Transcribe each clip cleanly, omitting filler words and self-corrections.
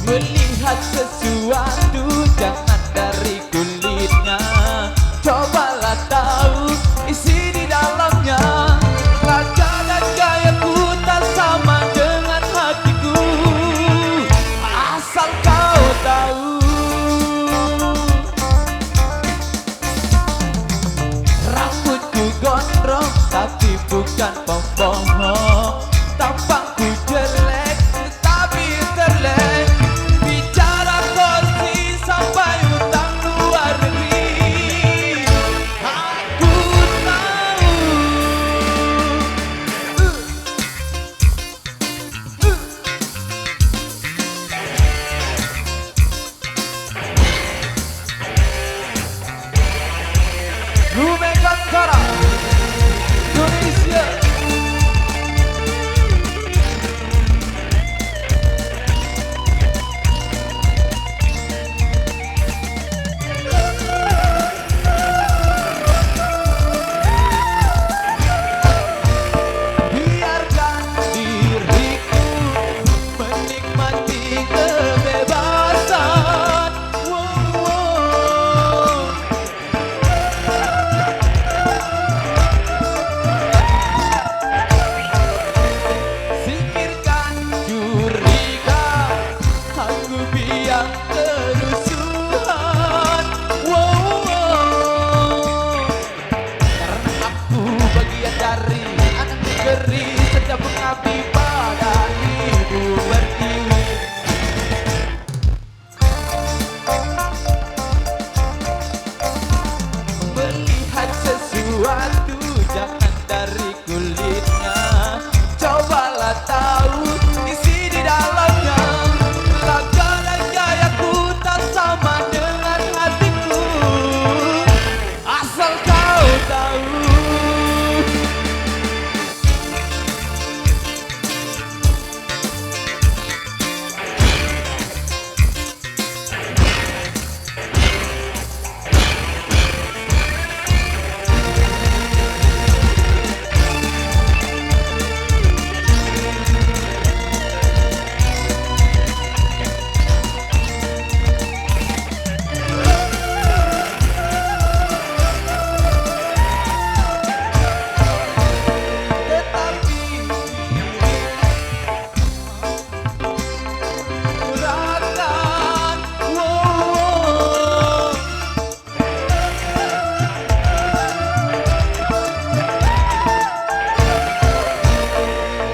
Melihat sesuatu jangan dari kulitnya, cobalah tahu isi di dalamnya. Raga dan gayaku tak sama dengan hatiku, asal kau tahu. Rambutku gondrong tapi bukan pembohong, tampangku jelek tetapi terlek. Bicara kursi sampai utang luar negeri, aku tahu. Rumegantara Indonesia. Biarkan diriku menikmati kebebasan. Singkirkan curiga, aku biang kerusuhan. Karena aku bagian dari anak negeri, setiap mengabdi pada ibu pertiwi. Melihat sesuatu jangan dari kulitnya, cobalah tahu isi di dalamnya. Raga dan gayaku tak sama dengan hatiku, asal kau tahu.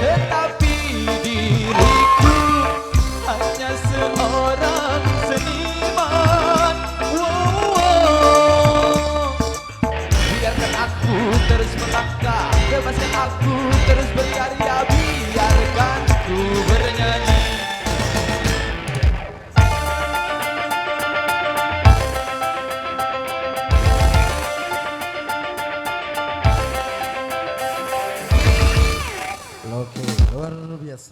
Tetapi diriku hanya seorang seniman. Biarkan aku terus melangkah, bebaskan aku terus berkarya, biarkan ku bernyanyi. Oke, luar biasa.